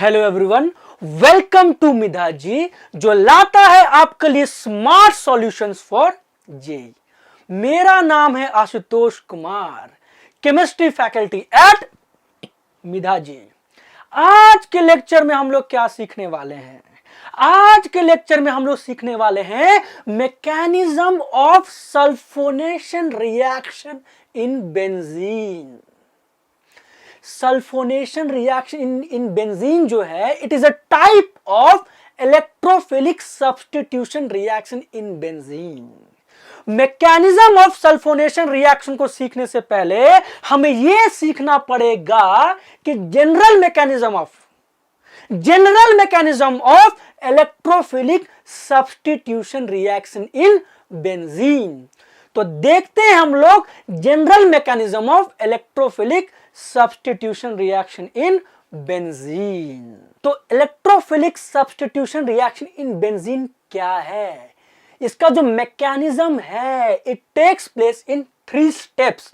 Hello everyone, welcome to Midha जी जो लाता है आपके लिए स्मार्ट सॉल्यूशंस फॉर जेई। मेरा नाम है Ashutosh Kumar, chemistry faculty at Midha ji. आज के लेक्चर में हम लोग क्या सीखने वाले हैं? आज के लेक्चर में हम लोग सीखने वाले हैं mechanism of sulphonation reaction in benzene. Sulphonation reaction in benzene जो है, it is a type of electrophilic substitution reaction in benzene. Mechanism of sulphonation reaction को सीखने से पहले हमें यह सीखना पड़ेगा कि general mechanism of electrophilic substitution reaction in benzene. तो देखते हैं हम लोग general mechanism of electrophilic substitution reaction in benzene. तो electrophilic substitution reaction in benzene क्या है? इसका जो मैकेनिज्म है, it takes place in 3 steps.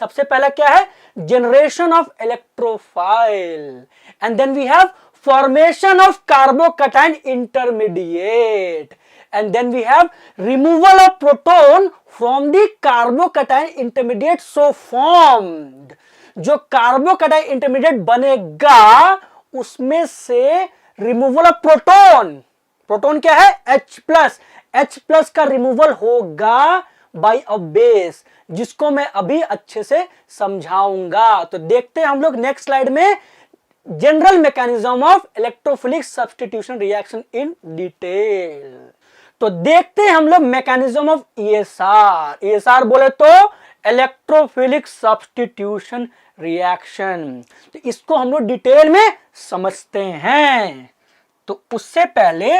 सबसे पहला क्या है? Generation of electrophile, and then we have formation of carbocation intermediate, and then we have removal of proton from the carbocation intermediate so formed। जो कार्बोकैटायन इंटरमीडिएट बनेगा उसमें से removal of proton क्या है? H+ का रिमूवल होगा bye a base, जिसको मैं अभी अच्छे से समझाऊंगा। तो देखते हैं हम लोग नेक्स्ट स्लाइड में general mechanism of electrophilic substitution reaction in detail. तो देखते हैं हम लोग मैकेनिज्म ऑफ ESR बोले तो इलेक्ट्रोफिलिक सब्स्टिट्यूशन रिएक्शन। तो इसको हम लोग डिटेल में समझते हैं। तो उससे पहले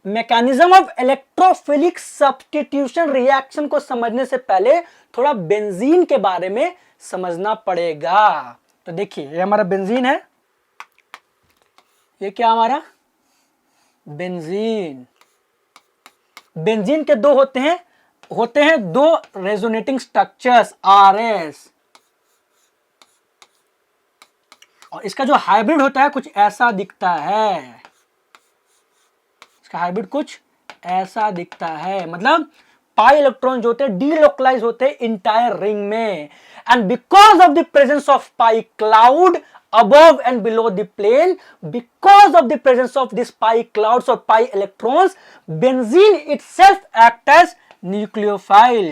mechanism of electrophilic substitution reaction को समझने से पहले थोड़ा बेंजीन के बारे में समझना पड़ेगा। तो देखिए, ये हमारा बेंजीन है, ये क्या हमारा बेंजीन। बेंजीन के दो होते हैं दो रेजोनेटिंग स्ट्रक्चर्स RS, और इसका जो हाइब्रिड होता है कुछ ऐसा दिखता है। इसका हाइब्रिड कुछ ऐसा दिखता है, मतलब पाई इलेक्ट्रॉन जो होते हैं डीलोकलाइज होते हैं इंटायर रिंग में, and because of the presence of pi cloud above and below the plane, because of the presence of this pi clouds or pi electrons, benzene itself act as nucleophile।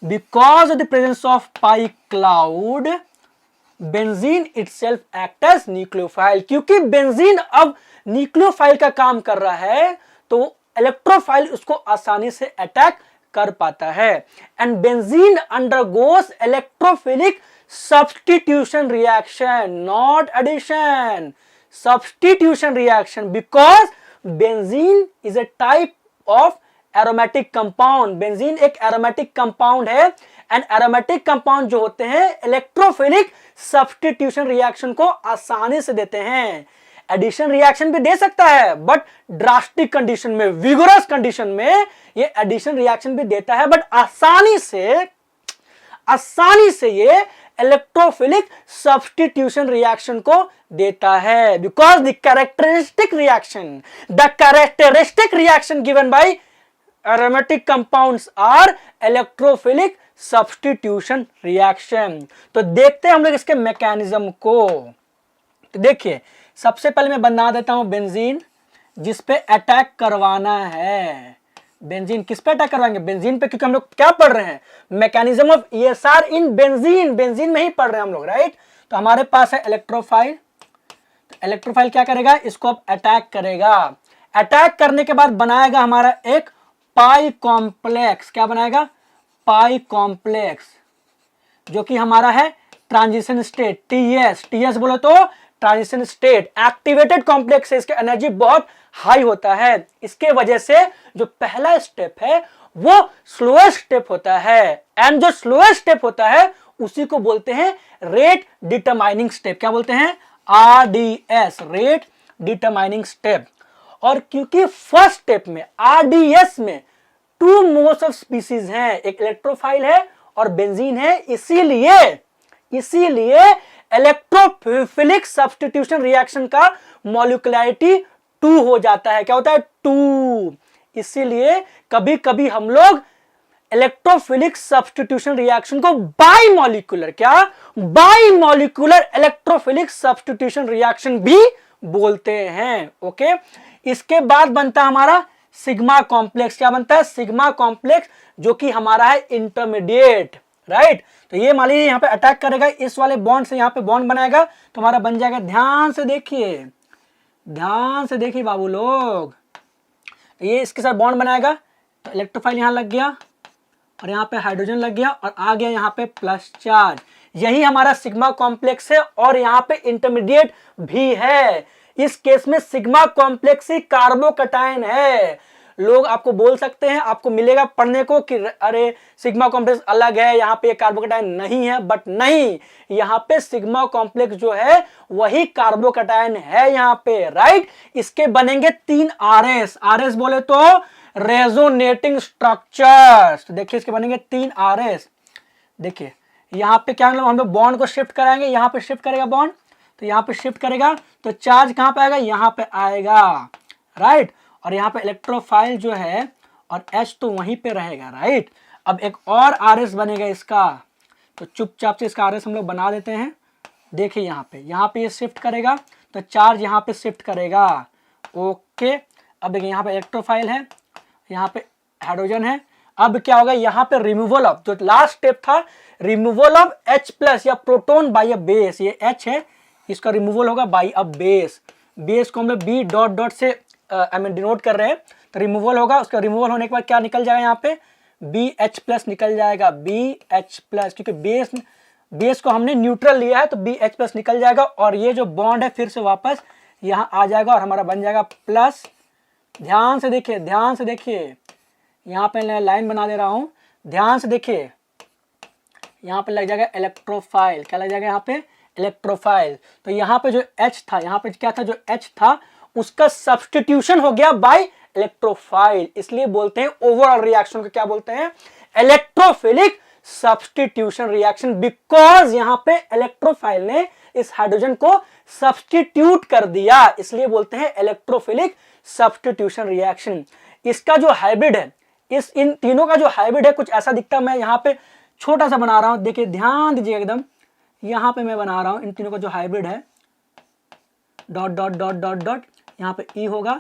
Because of the presence of pi cloud, benzene itself act as nucleophile। क्योंकि benzene अब nucleophile का काम कर रहा है तो electrophile उसको आसानी से अटैक कर पाता है। And benzene undergoes electrophilic substitution reaction, not addition, substitution reaction, because benzene is a type of aromatic compound। benzene एक aromatic compound है, and aromatic compound जो होते हैं electrophilic substitution reaction को आसानी से देते हैं। एडिशन रिएक्शन भी दे सकता है, बट ड्रास्टिक कंडीशन में, विगोरस कंडीशन में ये एडिशन रिएक्शन भी देता है, बट आसानी से ये इलेक्ट्रोफिलिक सब्स्टिट्यूशन रिएक्शन को देता है। Because the characteristic reaction given by aromatic compounds are electrophilic substitution reaction. तो देखते हैं हम लोग इसके मैकेनिज्म को। तो देखिए, सबसे पहले मैं बना देता हूं बेंजीन, जिस पे अटैक करवाना है। बेंजीन किस पे अटैक करवाएंगे? बेंजीन पे, क्योंकि हम लोग क्या पढ़ रहे हैं? Mechanism of ESR in benzene. Benzene में ही पढ़ रहे हैं हम लोग, राइट? तो हमारे पास है इलेक्ट्रोफाइल। तो इलेक्ट्रोफाइल क्या करेगा? इसको अब अटैक करेगा। अटैक करने के बाद बनाएगा हमारा एक पाई कॉम्प्लेक्स। क्या बनाएगा? पाई कॉम्प्लेक्स, जो कि हमारा है ट्रांजिशन स्टेट, TS बोलो तो ट्रांजिशन स्टेट। एक्टिवेटेड कॉम्प्लेक्स है, इसकी एनर्जी बहुत हाई होता है। इसके वजह से जो पहला स्टेप है वो स्लोएस्ट स्टेप होता है, एंड जो स्लोएस्ट स्टेप होता है उसी को बोलते हैं रेट डिटरमाइनिंग स्टेप। क्या बोलते हैं? RDS, rate determining step. और क्योंकि फर्स्ट स्टेप में RDS में 2 मोड्स ऑफ स्पीसीज हैं, एक इलेक्ट्रोफाइल है और बेंजीन है, इसीलिए इलेक्ट्रोफिलिक सब्स्टिट्यूशन रिएक्शन का मॉलिक्यूलरिटी 2 हो जाता है। क्या होता है? 2। इसीलिए कभी कभी हम लोग इलेक्ट्रोफिलिक सब्स्टिट्यूशन रिएक्शन को बाइमॉलिक्यूलर, क्या, बाइमॉलिक्यूलर इलेक्ट्रोफिलिक सब्स्टिट्यूशन रिएक्शन भी बोलते हैं। ओके, इसके बाद बनता है हमारा सिग्मा कॉम्प्लेक्स। क्या बनता है? सिग्मा कॉम्प्लेक्स, जो कि हमारा है इंटरमीडिएट, राइट। तो ये मान लीजिए यहाँ पे अटैक करेगा, इस वाले बॉन्ड से यहाँ पे बॉन्ड बनाएगा, तो हमारा बन जाएगा, ध्यान से देखिए, ध्यान से देखिए बाबू लोग, ये इसके साथ बॉन्ड बनाएगा, तो इलेक्ट्रोफाइल यहाँ लग गया और यहाँ पे हाइड्रोजन लग गया और आ गया यहाँ पे प्लस चार्ज। यही हमारा सिग्मा कॉम्प्लेक्स है और यहाँ पे इंटरमीडिएट भी है। इस केस में सिग्मा कॉम्प्लेक्स ही कार्बोकटायन है। लोग आपको बोल सकते हैं, आपको मिलेगा पढ़ने को कि अरे सिग्मा कॉम्प्लेक्स अलग है, यहाँ पे कार्बोकटायन नहीं है, बट नहीं, यहाँ पे सिग्मा कॉम्प्लेक्स जो है वही कार्बोकटायन है यहाँ पे, राइट। इसके बनेंगे 3 RS। RS बोले तो रेजोनेटिंग स्ट्रक्चर्स। तो देखिए इसके बनेंगे 3 RS। देखिए यहाँ पे क्या मतलब, हम लोग बॉन्ड को शिफ्ट कराएंगे, यहाँ पे शिफ्ट करेगा बॉन्ड, तो यहाँ पे शिफ्ट करेगा तो चार्ज कहाँ पे आएगा? यहाँ पे आएगा, राइट। और यहाँ पे इलेक्ट्रोफाइल जो है और H तो वहीं पे रहेगा, राइट। अब एक और RS बनेगा इसका, तो चुपचाप से इसका RS हम लोग बना देते हैं। देखिए यहाँ पे ये शिफ्ट करेगा तो चार्ज यहाँ पे शिफ्ट करेगा। ओके, अब देखिए यहाँ पे इलेक्ट्रोफाइल है, यहाँ पे हाइड्रोजन है। अब क्या होगा? यहाँ पे रिमूवल ऑफ, जो लास्ट स्टेप था, रिमूवल ऑफ H+ या प्रोटोन बाय अ बेस। ये H है, इसका रिमूवल होगा बाय अ बेस। बेस को हम लोग B डॉट डॉट से डिनोट कर रहे हैं, तो रिमूवल होगा। उसका रिमूवल होने के बाद क्या निकल जाएगा? यहाँ पे BH+ निकल जाएगा, BH+, क्योंकि बेस को हमने न्यूट्रल लिया है तो BH+ निकल जाएगा और ये जो बॉन्ड है फिर से वापस यहाँ आ जाएगा और हमारा बन जाएगा प्लस। ध्यान से देखिए, ध्यान से देखिए, यहाँ पे लाइन बना दे रहा हूं, ध्यान से देखिए, यहाँ पे लग जाएगा इलेक्ट्रोफाइल। क्या लग जाएगा? यहाँ पे इलेक्ट्रोफाइल। तो यहाँ पे जो H था, यहाँ पे क्या था? जो H था उसका सब्स्टिट्यूशन हो गया बाय इलेक्ट्रोफाइल, इसलिए बोलते हैं ओवरऑल रिएक्शन को क्या बोलते हैं? इलेक्ट्रोफिलिक सब्स्टिट्यूशन रिएक्शन, बिकॉज यहाँ पे इलेक्ट्रोफाइल ने इस हाइड्रोजन को सब्स्टिट्यूट कर दिया, इसलिए बोलते हैं इलेक्ट्रोफिलिक सब्स्टिट्यूशन रिएक्शन। इसका जो हाइब्रिड है, इन तीनों का जो हाइब्रिड है कुछ ऐसा दिखता है। मैं यहाँ पे छोटा सा बना रहा हूं, देखिए ध्यान दीजिए एकदम, यहाँ पे मैं बना रहा हूं इन तीनों का जो हाइब्रिड है, dot dot dot dot dot, यहाँ पे E होगा,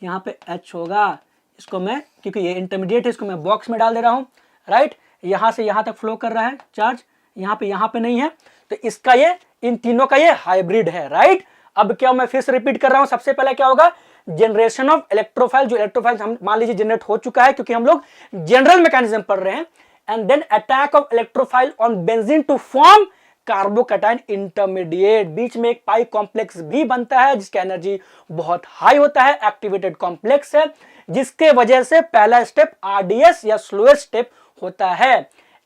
यहाँ पे H होगा। इसको मैं, क्योंकि ये इंटरमीडिएट है, इसको मैं बॉक्स में डाल दे रहा हूँ, राइट। यहाँ से यहाँ तक फ्लो कर रहा है चार्ज, यहाँ पे नहीं है, तो इसका ये, इन तीनों का ये हाइब्रिड है, राइट। अब क्या मैं फिर से रिपीट कर रहा हूँ, सबसे पहले क्या होगा? Generation of electrophile. जो इलेक्ट्रोफाइल हम मान लीजिए जनरेट हो चुका है, क्योंकि हम लोग जनरल मैकेनिज्म पढ़ रहे हैं। And then attack of electrophile on benzene to form carbocation intermediate. बीच में एक पाई कॉम्प्लेक्स भी बनता है जिसकी एनर्जी बहुत हाई होता है, एक्टिवेटेड कॉम्प्लेक्स है, जिसके वजह से पहला स्टेप RDS या स्लोएस्ट स्टेप होता है।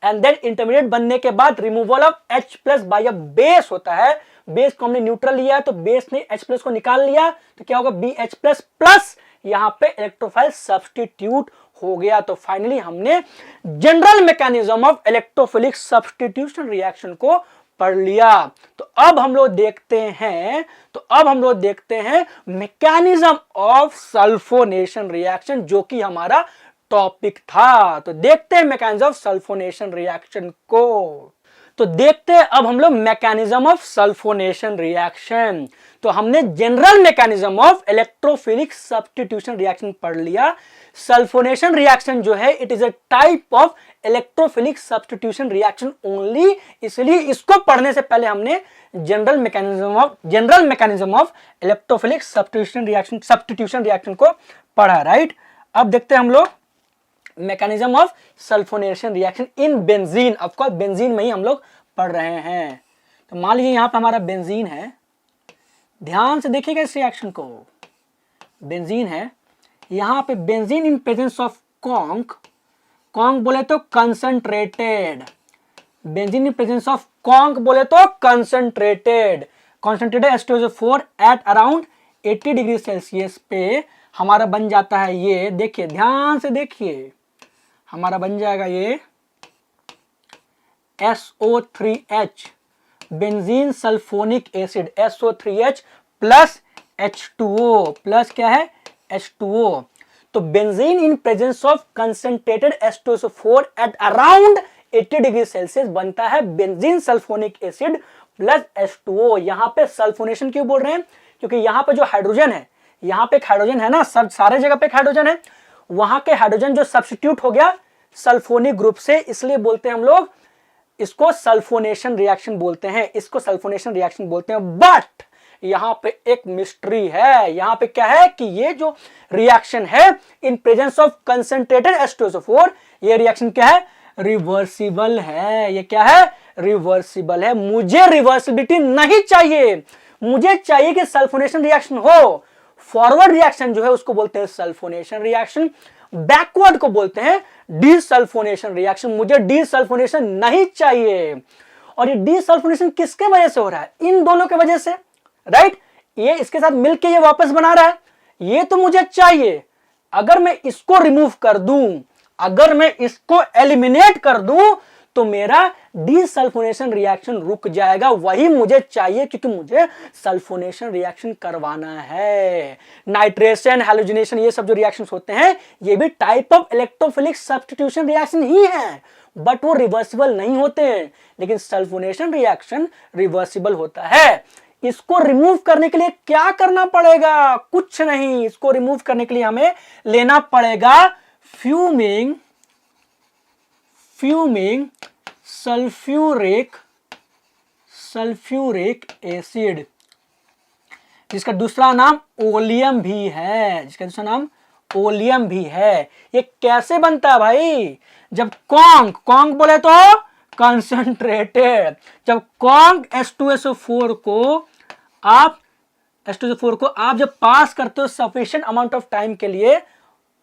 एंड देन इंटरमीडिएट बनने के बाद removal of H+ by a base होता है। बेस को हमने न्यूट्रल लिया है तो बेस ने H+ को निकाल लिया, तो क्या होगा? BH+ प्लस, यहाँ पे इलेक्ट्रोफाइल सब्स्टिट्यूट हो गया। तो फाइनली हमने general mechanism of electrophilic substitution reaction को पढ़ लिया। तो अब हम लोग देखते हैं मैकेनिज्म ऑफ सल्फोनेशन रिएक्शन, जो कि हमारा टॉपिक था। तो देखते हैं मैकेनिज्म ऑफ सल्फोनेशन रिएक्शन को। तो देखते हैं अब हम लोग मैकेनिज्म ऑफ सल्फोनेशन रिएक्शन। तो हमने general mechanism of electrophilic substitution reaction पढ़ लिया। सल्फोनेशन रिएक्शन जो है, it is a type of electrophilic substitution reaction only, इसलिए इसको पढ़ने से पहले हमने general mechanism of electrophilic substitution reaction को पढ़ा, राइट। अब देखते हैं हम लोग mechanism of sulphonation reaction in benzene. Of course benzene में ही हम लोग पढ़ रहे हैं। तो मान लीजिए यहाँ पे हमारा बेंजीन है, ध्यान से देखिएगा इस रिएक्शन को। बेंजीन है, यहाँ पे benzene in presence of conc बोले तो concentrated, benzene in presence of conc बोले तो concentrated H2SO4 at around 80 degree Celsius पे हमारा बन जाता है ये। देखिए ध्यान से देखिए, हमारा बन जाएगा ये SO3H, benzene sulphonic acid SO3H plus H2O plus क्या है H2O। तो benzene in presence of concentrated H2SO4 at around 80 degree Celsius बनता है benzene sulphonic acid plus H2O। यहां पे सल्फोनेशन क्यों बोल रहे हैं, क्योंकि यहां पे जो हाइड्रोजन है, यहां पे एक हाइड्रोजन है ना, सब सारे जगह पे एक हाइड्रोजन है, वहां के हाइड्रोजन जो सब्स्टिट्यूट हो गया सल्फोनिक ग्रुप से, इसलिए बोलते हैं हम लोग इसको सल्फोनेशन रिएक्शन बोलते हैं, इसको सल्फोनेशन रिएक्शन बोलते हैं। बट यहां पे एक मिस्ट्री है, यहां पे क्या है कि ये जो रिएक्शन है in presence of concentrated H2SO4, ये रिएक्शन क्या है, रिवर्सिबल है। ये क्या है, रिवर्सिबल है। मुझे रिवर्सिबिलिटी नहीं चाहिए, मुझे चाहिए कि सल्फोनेशन रिएक्शन हो। फॉरवर्ड रिएक्शन जो है उसको बोलते हैं सल्फोनेशन रिएक्शन, बैकवर्ड को बोलते हैं डीसल्फोनेशन रिएक्शन। मुझे डीसल्फोनेशन नहीं चाहिए। और ये डीसल्फोनेशन किसके वजह से हो रहा है, इन दोनों के वजह से, राइट। ये इसके साथ मिलके ये वापस बना रहा है, ये तो मुझे चाहिए। अगर मैं इसको रिमूव कर दूं, अगर मैं इसको एलिमिनेट कर दूं, तो मेरा डीसल्फोनेशन रिएक्शन रुक जाएगा। वही मुझे चाहिए, क्योंकि मुझे सल्फोनेशन रिएक्शन करवाना है। नाइट्रेशन, हैलोजिनेशन, ये सब जो रिएक्शंस होते हैं, ये भी type of electrophilic substitution reaction ही है, बट वो रिवर्सिबल नहीं होते हैं। लेकिन सल्फोनेशन रिएक्शन रिवर्सिबल होता है। इसको रिमूव करने के लिए क्या करना पड़ेगा, कुछ नहीं। इसको रिमूव करने के लिए हमें लेना पड़ेगा फ्यूमिंग सल्फ्यूरिक एसिड, जिसका दूसरा नाम ओलियम भी है, ये कैसे बनता है भाई, जब कॉन्क बोले तो कंसंट्रेटेड, जब कॉन्क H2SO4 को आप जब पास करते हो सफिशिएंट अमाउंट ऑफ टाइम के लिए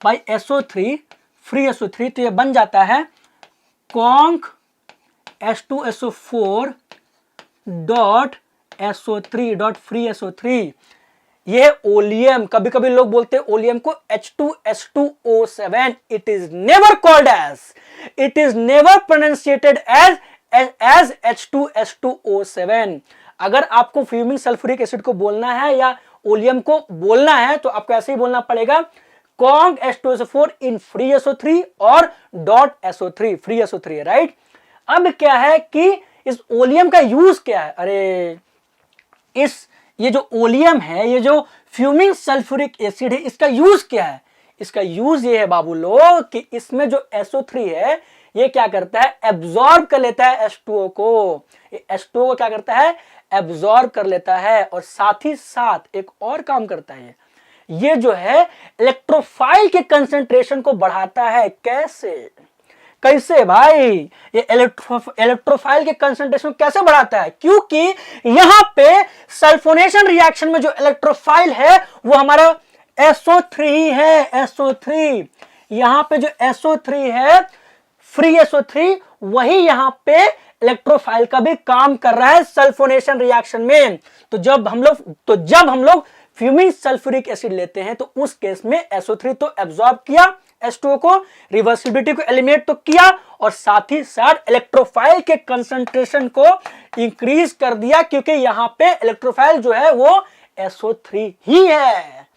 बाय SO3 फ्री SO3, तो ये बन जाता है conc H2SO4 dot SO3 dot free SO3। ये ओलियम, कभी कभी लोग बोलते हैं ओलियम को H2S2O7। It is never pronounciated as H2S2O7। अगर आपको फ्यूमिंग सल्फ्यूरिक एसिड को बोलना है या ओलियम को बोलना है, तो आपको ऐसे ही बोलना पड़ेगा conc H2SO4 in free SO3 और dot SO3 free SO3, right. अब क्या है कि इस ओलियम का यूज क्या है, अरे ये जो ओलियम है, ये जो फ्यूमिंग सल्फ्यूरिक एसिड है, इसका यूज क्या है, इसका यूज ये है बाबू लोग कि इसमें जो SO3 है, ये क्या करता है, एब्जॉर्ब कर लेता है H2O को। ये H2O को क्या करता है, एब्जॉर्ब कर लेता है, और साथ ही साथ एक और काम करता है, ये जो है इलेक्ट्रोफाइल के कंसंट्रेशन को बढ़ाता है। कैसे भाई, ये इलेक्ट्रोफाइल के कंसंट्रेशन कैसे बढ़ाता है, क्योंकि यहां पे सल्फोनेशन रिएक्शन में जो इलेक्ट्रोफाइल है वो हमारा SO3 है, SO3। यहां पे जो SO3 है, फ्री SO3, वही यहां पे इलेक्ट्रोफाइल का भी काम कर रहा है सल्फोनेशन रिएक्शन में। तो जब हम लोग फ्यूमिंग सल्फ्यूरिक एसिड लेते हैं, तो उस केस में SO3 तो एब्जॉर्ब किया H2O को, रिवर्सिबिलिटी को एलिमिनेट तो किया, और साथ ही साथ इलेक्ट्रोफाइल के कंसंट्रेशन को इंक्रीज कर दिया, क्योंकि यहां पे इलेक्ट्रोफाइल जो है वो SO3 ही है।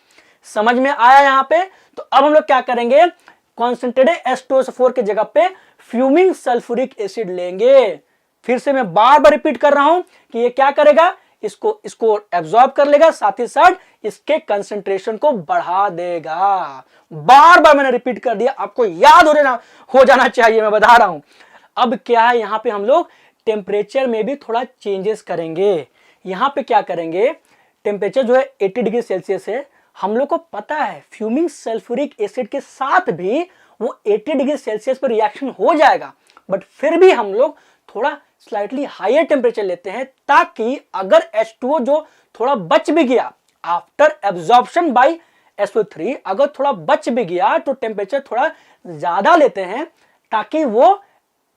समझ में आया यहां पे। तो अब हम लोग क्या करेंगे, कॉन्सेंट्रेटेड H2SO4 की जगह पे फ्यूमिंग सल्फ्यूरिक एसिड लेंगे। फिर से मैं बार बार रिपीट कर रहा हूं कि ये क्या करेगा, इसको एब्जॉर्ब कर लेगा, साथ ही साथ इसके कंसंट्रेशन को बढ़ा देगा। बार बार मैंने रिपीट कर दिया, आपको याद हो जाना चाहिए, मैं बता रहा हूं। अब क्या है, यहां पे हम लोग टेम्परेचर में भी थोड़ा चेंजेस करेंगे। यहां पे क्या करेंगे, टेम्परेचर जो है 80 डिग्री सेल्सियस है। हम लोग को पता है फ्यूमिंग सल्फ्यूरिक एसिड के साथ भी वो 80 डिग्री सेल्सियस पर रिएक्शन हो जाएगा, बट फिर भी हम लोग थोड़ा स्लाइटली हायर टेम्परेचर लेते हैं, ताकि अगर H2O जो थोड़ा बच भी गया आफ्टर एब्जॉर्प्शन बाय SO3, अगर थोड़ा बच भी गया तो टेम्परेचर थोड़ा ज्यादा लेते हैं, ताकि वो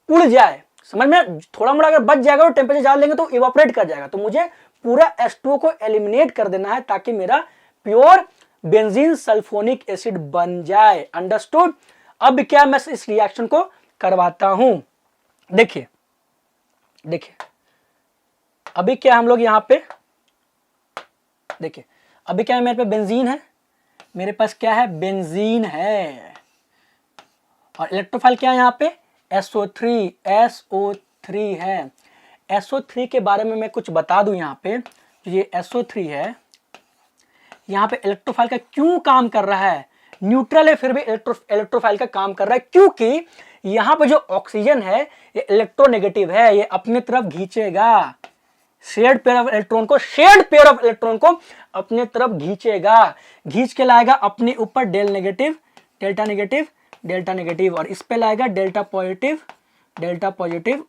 उड़ जाए। समझ में, थोड़ा मोड़ा अगर बच जाएगा तो टेम्परेचर ज्यादा लेंगे तो इवापोरेट कर जाएगा। तो मुझे पूरा H2O को एलिमिनेट कर देना है, ताकि मेरा प्योर बेंजीन सल्फोनिक एसिड बन जाए। अंडरस्टूड। अब क्या मैं इस रिएक्शन को करवाता हूं, देखिए अभी क्या हम लोग यहाँ पे देखिए, अभी क्या है मेरे पे बेंजीन है, मेरे पास क्या है बेंजीन है, और इलेक्ट्रोफाइल क्या है यहाँ पे SO3 है। SO3 के बारे में मैं कुछ बता दूं यहाँ पे, जो ये SO3 है यहाँ पे इलेक्ट्रोफाइल का क्यों काम कर रहा है, न्यूट्रल है फिर भी इलेक्ट्रोफाइल का काम कर रहा है, क्योंकि यहाँ पे जो ऑक्सीजन है ये इलेक्ट्रोनेगेटिव है, ये अपनी तरफ खींचेगा, शेयर्ड पेयर ऑफ इलेक्ट्रॉन को अपने तरफ खींचेगा, खींच के लाएगा अपने ऊपर डेल्टा नेगेटिव, और इस पे लाएगा डेल्टा पॉजिटिव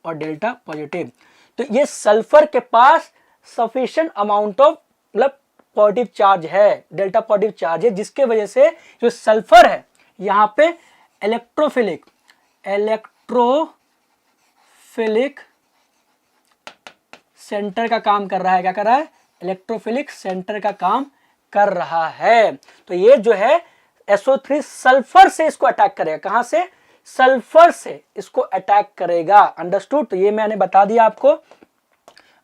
और डेल्टा पॉजिटिव। तो ये सल्फर के पास सफिशिएंट अमाउंट ऑफ मतलब पॉजिटिव चार्ज है, डेल्टा पॉजिटिव चार्ज है, जिसके वजह से जो सल्फर है यहाँ पे इलेक्ट्रोफिलिक सेंटर का काम कर रहा है। क्या कर रहा है? इलेक्ट्रोफिलिक सेंटर का काम कर रहा है। तो ये जो है SO3 सल्फर से इसको अटैक करेगा। कहां से? सल्फर से इसको अटैक करेगा। अंडरस्टूड? तो ये मैंने बता दिया आपको।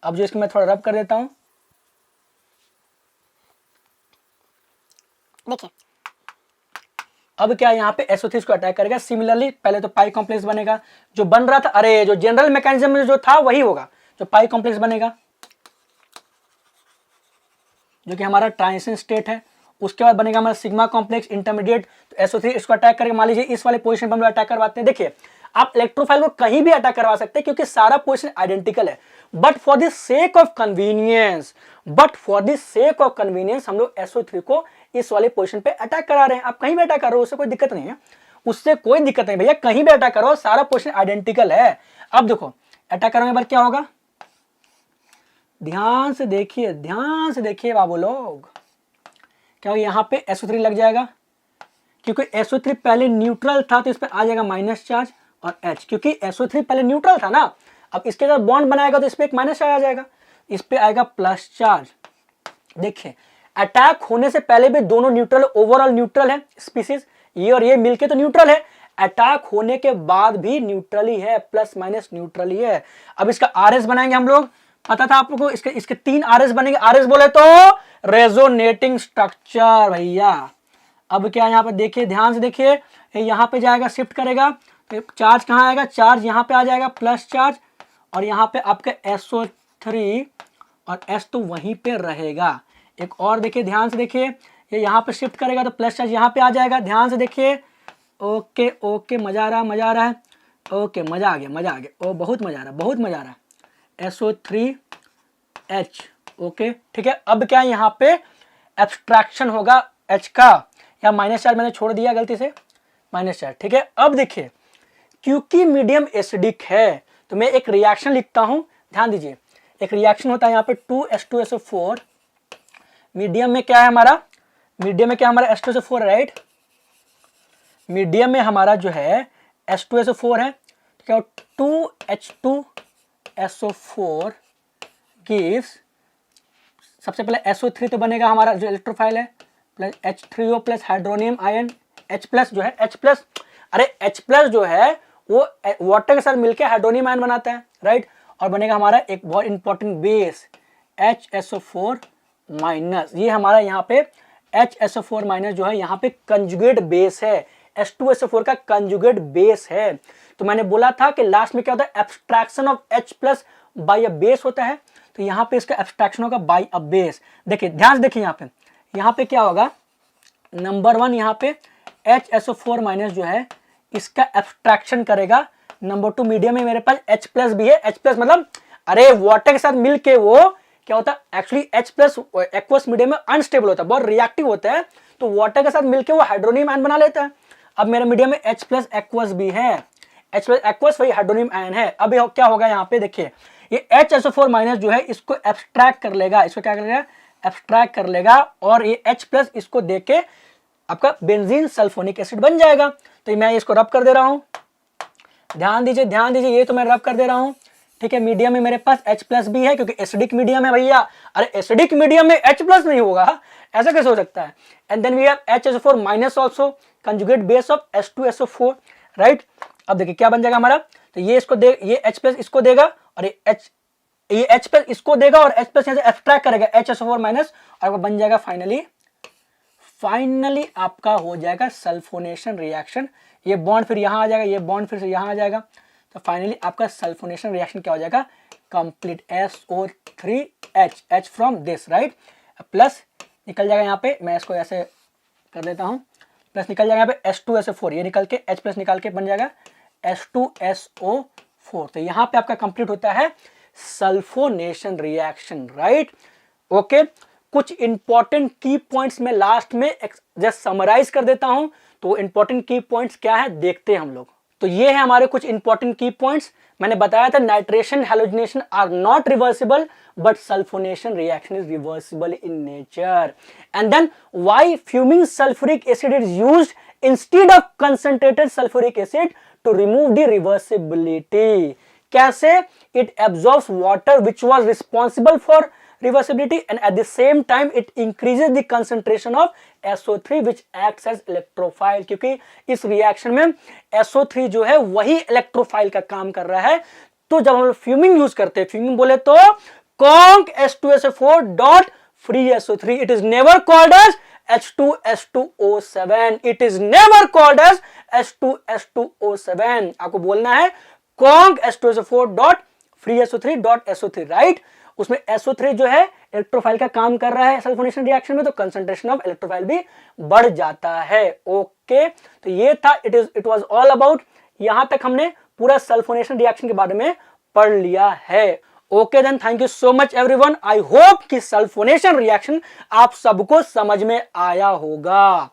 अब जो इसको मैं थोड़ा रब कर देता हूं, देखिए अब क्या यहाँ पे SO3 इसको अटैक करेगा। सिमिलरली पहले तो पाई कॉम्प्लेक्स बनेगा, जो बन रहा था, अरे जो जनरल मैकेनिज्म में जो था वही होगा, जो पाई कॉम्प्लेक्स बनेगा जो कि हमारा ट्रांजिशन स्टेट है। उसके बाद बनेगा हमारा सिग्मा कॉम्प्लेक्स इंटरमीडिएट। तो SO3 इसको अटैक करेगा। मान लीजिए इस वाले पोजीशन पर हम लोग अटैक करवाते हैं। देखिए आप इलेक्ट्रोफाइल को कहीं भी अटैक करवा सकते हैं क्योंकि सारा पोजीशन आइडेंटिकल है, but for the sake of convenience हम लोग SO3 को इस वाले पोजीशन पे अटैक करा रहे हैं। आप कहीं भी अटैक कर रहे हो, उससे कोई दिक्कत नहीं है, उससे कोई दिक्कत नहीं भैया, कहीं भी अटैक करो, सारा पोजीशन आइडेंटिकल है। अब देखो अटैक करने के बाद क्या होगा, ध्यान से देखिए बाबू लोग, क्या होगा, यहाँ पे SO3 लग जाएगा, क्योंकि SO3 पहले न्यूट्रल था तो इस पर आ जाएगा माइनस चार्ज और H, क्योंकि SO3 पहले न्यूट्रल था ना। अब इसके साथ बॉन्ड बनाएगा तो इस पे एक माइनस चार्ज आ जाएगा, इस पे आएगा प्लस चार्ज। देखिए अटैक होने से पहले भी दोनों न्यूट्रल, ओवरऑल न्यूट्रल है स्पीसीज, ये और ये मिलके तो न्यूट्रल है, अटैक होने के बाद भी न्यूट्रल ही है, प्लस माइनस न्यूट्रल ही है। अब इसका RS बनाएंगे हम लोग, पता था आपको, इसके 3 RS बनेंगे। RS बोले तो रेजोनेटिंग स्ट्रक्चर भैया। अब क्या यहाँ पे देखिए, ध्यान से देखिए, यहाँ पे जाएगा, शिफ्ट करेगा, तो चार्ज कहाँ आएगा, चार्ज यहाँ पे आ जाएगा प्लस चार्ज, और यहाँ पे आपका SO3 और S तो वहीं पे रहेगा। एक और देखिए, ध्यान से देखिए, ये यहाँ पे शिफ्ट करेगा तो प्लस चार्ज यहाँ पे आ जाएगा। ध्यान से देखिए, ओके मजा आ रहा है, ओके मजा आ गया, ओ बहुत मजा आ रहा है। SO3H, ओके ठीक है। अब क्या यहाँ पे एब्स्ट्रैक्शन होगा H का, या माइनस चार्ज मैंने छोड़ दिया गलती से, माइनस चार्ज, ठीक है। अब देखिए क्योंकि मीडियम एसिडिक है तो मैं एक रिएक्शन लिखता हूं, ध्यान दीजिए, एक रिएक्शन होता है यहाँ पे 2H2SO4। मीडियम में क्या है हमारा, H2SO4 राइट, मीडियम में हमारा जो है H2SO4 है, तो क्या 2H2SO4 गिव्स, सबसे पहले SO3 तो बनेगा हमारा जो इलेक्ट्रोफाइल है, plus H3O plus hydronium ion, H plus जो है, H प्लस, अरे H प्लस जो है वो वाटर के साथ मिलकर हाइड्रोनियम आयन बनाता है राइट, और बनेगा हमारा एक बहुत इंपॉर्टेंट बेस HSO4 माइनस। ये हमारा यहाँ पे HSO4 माइनस जो है यहाँ पे कंजुगेट बेस है, H2SO4 का कंजुगेट बेस है। तो मैंने बोला था कि लास्ट में क्या होता है, abstraction of H plus by a base होता है, तो यहाँ पे इसका एब्स्ट्रैक्शन होगा बाय अ बेस। देखिए ध्यान से देखिए, यहाँ पे क्या होगा, नंबर 1 यहाँ पे HSO4 माइनस जो है इसका एब्स्ट्रैक्शन करेगा। नंबर 2 मीडियम में मेरे पास H प्लस भी है, H प्लस मतलब अरे वाटर के साथ मिलके वो क्या होता है, actually H plus aqueous medium में अनस्टेबल होता है, बहुत रिएक्टिव होता है, तो वाटर के साथ मिलके वो हाइड्रोनियम आयन बना लेता है। अब मेरे मीडियम में H प्लस एक्वस भी है, H प्लस एक्वस वही हाइड्रोनियम आयन है। अब क्या होगा यहाँ पे देखिए, ये HSO4 माइनस जो है इसको एब्स्ट्रैक्ट कर लेगा, इसको क्या करेगा, एब्स्ट्रैक्ट कर लेगा, और ये H प्लस इसको देके आपका बेंजीन सल्फोनिक एसिड बन जाएगा। तो मैं इसको रब कर दे रहा हूं, ध्यान दीजिए, ये तो मैं रब कर दे रहा हूं, ठीक है। मीडियम में मेरे पास H प्लस भी है क्योंकि एसिडिक मीडियम है भैया, अरे एसिडिक मीडियम में H प्लस नहीं होगा, ऐसा कैसे हो सकता है। And then we have HSO4 minus also conjugate base of H2SO4 right. अब देखिए क्या बन जाएगा हमारा, तो ये इसको दे, ये H प्लस इसको देगा और ये H ये H पे इसको देगा और H प्लस यहाँ से एब्स्ट्रैक्ट करेगा HSO4 माइनस, और आपका बन जाएगा फाइनली आपका हो जाएगा सल्फोनेशन रिएक्शन। ये बॉन्ड फिर यहाँ आ जाएगा, ये बॉन्ड फिर से यहाँ आ जाएगा, तो फाइनली आपका सल्फोनेशन रिएक्शन क्या हो जाएगा, complete SO3H from this, right. Plus निकल जाएगा यहाँ पे, मैं इसको ऐसे कर देता हूँ, प्लस निकल जाएगा यहाँ पे H2SO4, ये निकल के H प्लस निकाल के बन जाएगा H2SO4। तो यहाँ पे आपका कंप्लीट होता है सल्फोनेशन रिएक्शन, राइट। ओके, कुछ इंपॉर्टेंट की पॉइंट्स में लास्ट में जस्ट समराइज कर देता हूं। तो इंपॉर्टेंट की पॉइंट्स क्या है देखते हैं हम लोग। तो ये है हमारे कुछ इंपॉर्टेंट की पॉइंट्स। मैंने बताया था nitration halogenation are not reversible but sulphonation reaction is reversible in nature. And then why fuming sulphuric acid is used instead of concentrated sulphuric acid to remove the reversibility. कैसे? It absorbs water which was responsible for reversibility and at the same time it increases the concentration of SO3 which acts as electrophile, क्योंकि इस reaction में SO3 जो है वही electrophile का काम कर रहा है। तो जब हम फ्यूमिंग यूज करते हैं, फ्यूमिंग बोले तो conc H2SO4 dot free SO3, it is never called as H2S2O7, it is never called as H2S2O7। आपको बोलना है conc H2SO4 dot free SO3 dot SO3, right. उसमें SO3 जो है इलेक्ट्रोफाइल का काम कर रहा है सल्फोनेशन रिएक्शन में, तो कंसंट्रेशन ऑफ इलेक्ट्रोफाइल भी बढ़ जाता है। ओके, तो ये था इट वाज ऑल अबाउट। यहां तक हमने पूरा सल्फोनेशन रिएक्शन के बारे में पढ़ लिया है। Okay then, thank you so much everyone. I hope कि सल्फोनेशन रिएक्शन आप सबको समझ में आया होगा।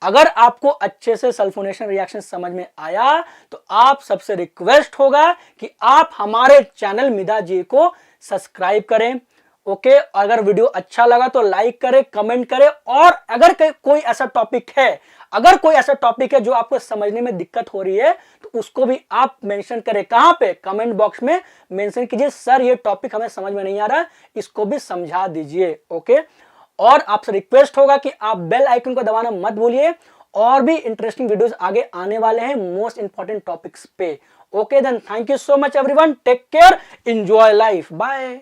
अगर आपको अच्छे से सल्फोनेशन रिएक्शन समझ में आया तो आप सबसे रिक्वेस्ट होगा कि आप हमारे चैनल मिदा जी को सब्सक्राइब करें। ओके, अगर वीडियो अच्छा लगा तो लाइक करें, कमेंट करें, और अगर कोई ऐसा टॉपिक है जो आपको समझने में दिक्कत हो रही है तो उसको भी आप मेंशन करें। कहां पे? कमेंट बॉक्स में मेंशन कीजिए, सर ये टॉपिक हमें समझ में नहीं आ रहा, इसको भी समझा दीजिए। ओके, और आपसे रिक्वेस्ट होगा कि आप बेल आइकन को दबाना मत भूलिए, और भी इंटरेस्टिंग वीडियोस आगे आने वाले हैं मोस्ट इंपॉर्टेंट टॉपिक्स पे। Okay then, thank you so much everyone, take care, enjoy life, bye.